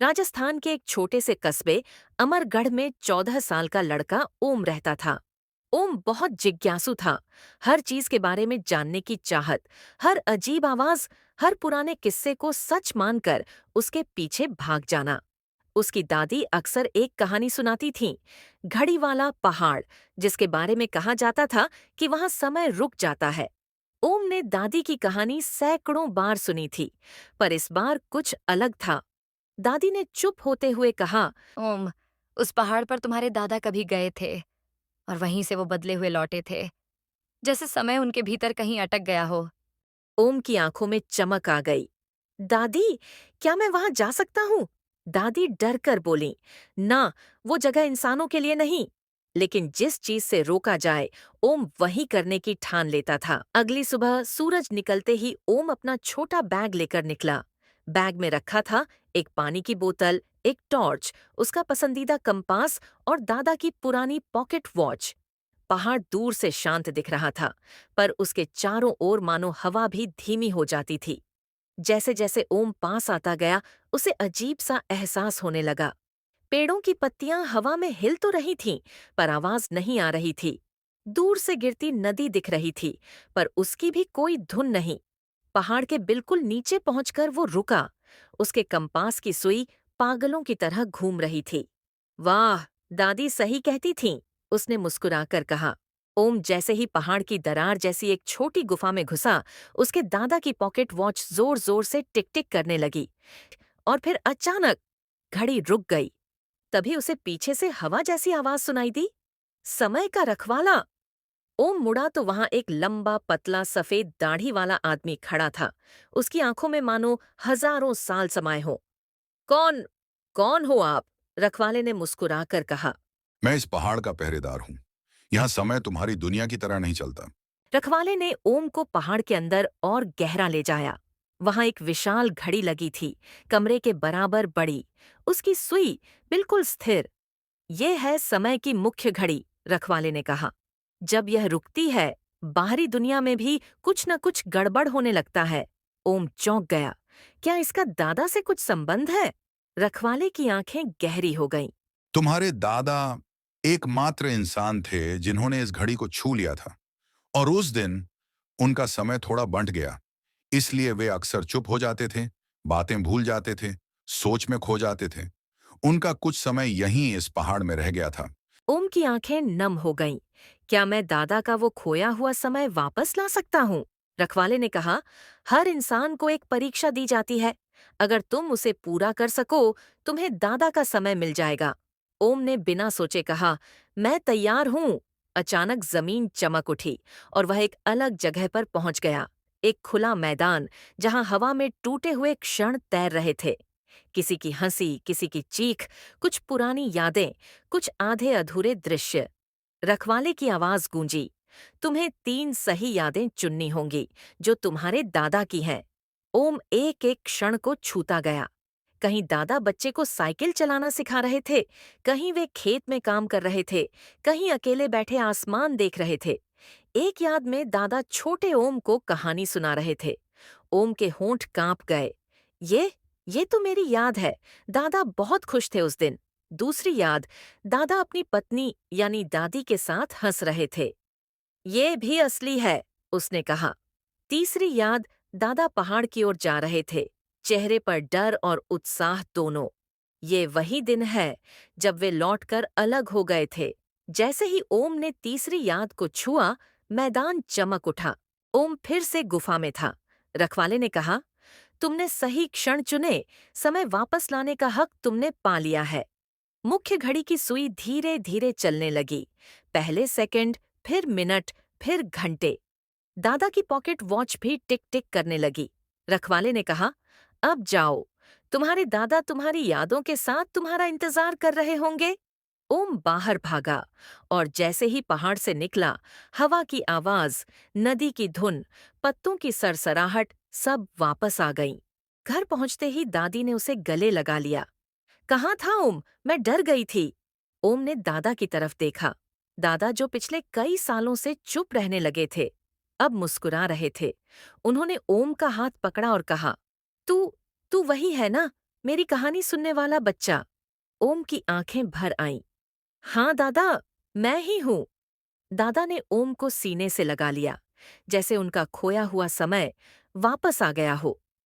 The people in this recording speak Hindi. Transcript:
राजस्थान के एक छोटे से कस्बे अमरगढ़ में 14 साल का लड़का ओम रहता था। ओम बहुत जिज्ञासु था। हर चीज के बारे में जानने की चाहत, हर अजीब आवाज, हर पुराने किस्से को सच मानकर उसके पीछे भाग जाना। उसकी दादी अक्सर एक कहानी सुनाती थीं, घड़ी वाला पहाड़, जिसके बारे में कहा जाता था कि वहां समय रुक जाता है। ओम ने दादी की कहानी सैकड़ों बार सुनी थी, पर इस बार कुछ अलग था। दादी ने चुप होते हुए कहा, ओम, उस पहाड़ पर तुम्हारे दादा कभी गए थे और वहीं से वो बदले हुए लौटे थे, जैसे समय उनके भीतर कहीं अटक गया हो। ओम की आंखों में चमक आ गई। दादी, क्या मैं वहां जा सकता हूँ? दादी डर कर बोली, ना, वो जगह इंसानों के लिए नहीं। लेकिन जिस चीज से रोका जाए, ओम वही करने की ठान लेता था। अगली सुबह सूरज निकलते ही ओम अपना छोटा बैग लेकर निकला। बैग में रखा था एक पानी की बोतल, एक टॉर्च, उसका पसंदीदा कंपास और दादा की पुरानी पॉकेट वॉच। पहाड़ दूर से शांत दिख रहा था, पर उसके चारों ओर मानो हवा भी धीमी हो जाती थी। जैसे जैसे ओम पास आता गया, उसे अजीब सा एहसास होने लगा। पेड़ों की पत्तियां हवा में हिल तो रही थीं, पर आवाज नहीं आ रही थी। दूर से गिरती नदी दिख रही थी, पर उसकी भी कोई धुन नहीं। पहाड़ के बिल्कुल नीचे पहुंचकर वो रुका। उसके कंपास की सुई पागलों की तरह घूम रही थी। वाह, दादी सही कहती थीं, उसने मुस्कुराकर कहा। ओम जैसे ही पहाड़ की दरार जैसी एक छोटी गुफा में घुसा, उसके दादा की पॉकेट वॉच जोर जोर से टिक टिक करने लगी। और फिर अचानक घड़ी रुक गई। तभी उसे पीछे से हवा जैसी आवाज सुनाई दी, समय का रखवाला। ओम मुड़ा तो वहां एक लंबा पतला सफेद दाढ़ी वाला आदमी खड़ा था। उसकी आंखों में मानो हजारों साल समाये हों। कौन कौन हो आप? रखवाले ने मुस्कुराकर कहा। मैं इस पहाड़ का पहरेदार हूँ। यहाँ समय तुम्हारी दुनिया की तरह नहीं चलता। रखवाले ने ओम को पहाड़ के अंदर और गहरा ले जाया। वहां एक विशाल घड़ी लगी थी, कमरे के बराबर बड़ी, उसकी सुई बिल्कुल स्थिर। ये है समय की मुख्य घड़ी, रखवाले ने कहा। जब यह रुकती है, बाहरी दुनिया में भी कुछ न कुछ गड़बड़ होने लगता है। ओम चौंक गया। क्या इसका दादा से कुछ संबंध है? रखवाले की आंखें गहरी हो गईं। तुम्हारे दादा एकमात्र इंसान थे जिन्होंने इस घड़ी को छू लिया था, और उस दिन उनका समय थोड़ा बंट गया। इसलिए वे अक्सर चुप हो जाते थे, बातें भूल जाते थे, सोच में खो जाते थे। उनका कुछ समय यहीं इस पहाड़ में रह गया था। ओम की आंखें नम हो गईं। क्या मैं दादा का वो खोया हुआ समय वापस ला सकता हूँ? रखवाले ने कहा, हर इंसान को एक परीक्षा दी जाती है। अगर तुम उसे पूरा कर सको, तुम्हें दादा का समय मिल जाएगा। ओम ने बिना सोचे कहा, मैं तैयार हूँ। अचानक जमीन चमक उठी और वह एक अलग जगह पर पहुंच गया। एक खुला मैदान, जहां हवा में टूटे हुए क्षण तैर रहे थे। किसी की हंसी, किसी की चीख, कुछ पुरानी यादें, कुछ आधे अधूरे दृश्य। रखवाले की आवाज गूंजी, तुम्हें 3 सही यादें चुननी होंगी, जो तुम्हारे दादा की हैं। ओम एक एक क्षण को छूता गया। कहीं दादा बच्चे को साइकिल चलाना सिखा रहे थे, कहीं वे खेत में काम कर रहे थे, कहीं अकेले बैठे आसमान देख रहे थे। एक याद में दादा छोटे ओम को कहानी सुना रहे थे। ओम के होंठ कांप गए। ये ये तो मेरी याद है। दादा बहुत खुश थे उस दिन। दूसरी याद, दादा अपनी पत्नी यानी दादी के साथ हंस रहे थे। ये भी असली है, उसने कहा। तीसरी याद, दादा पहाड़ की ओर जा रहे थे, चेहरे पर डर और उत्साह दोनों। ये वही दिन है जब वे लौटकर अलग हो गए थे। जैसे ही ओम ने तीसरी याद को छुआ, मैदान चमक उठा। ओम फिर से गुफा में था। रखवाले ने कहा, तुमने सही क्षण चुने, समय वापस लाने का हक तुमने पा लिया है। मुख्य घड़ी की सुई धीरे धीरे चलने लगी। पहले सेकंड, फिर मिनट, फिर घंटे। दादा की पॉकेट वॉच भी टिक टिक करने लगी। रखवाले ने कहा, अब जाओ, तुम्हारे दादा तुम्हारी यादों के साथ तुम्हारा इंतजार कर रहे होंगे। ओम बाहर भागा और जैसे ही पहाड़ से निकला, हवा की आवाज, नदी की धुन, पत्तों की सरसराहट सब वापस आ गईं। घर पहुंचते ही दादी ने उसे गले लगा लिया। कहाँ था ओम? मैं डर गई थी। ओम ने दादा की तरफ देखा। दादा, जो पिछले कई सालों से चुप रहने लगे थे, अब मुस्कुरा रहे थे। उन्होंने ओम का हाथ पकड़ा और कहा, तू तू वही है ना, मेरी कहानी सुनने वाला बच्चा। ओम की आंखें भर आईं। हाँ दादा, मैं ही हूँ। दादा ने ओम को सीने से लगा लिया, जैसे उनका खोया हुआ समय वापस आ गया हो।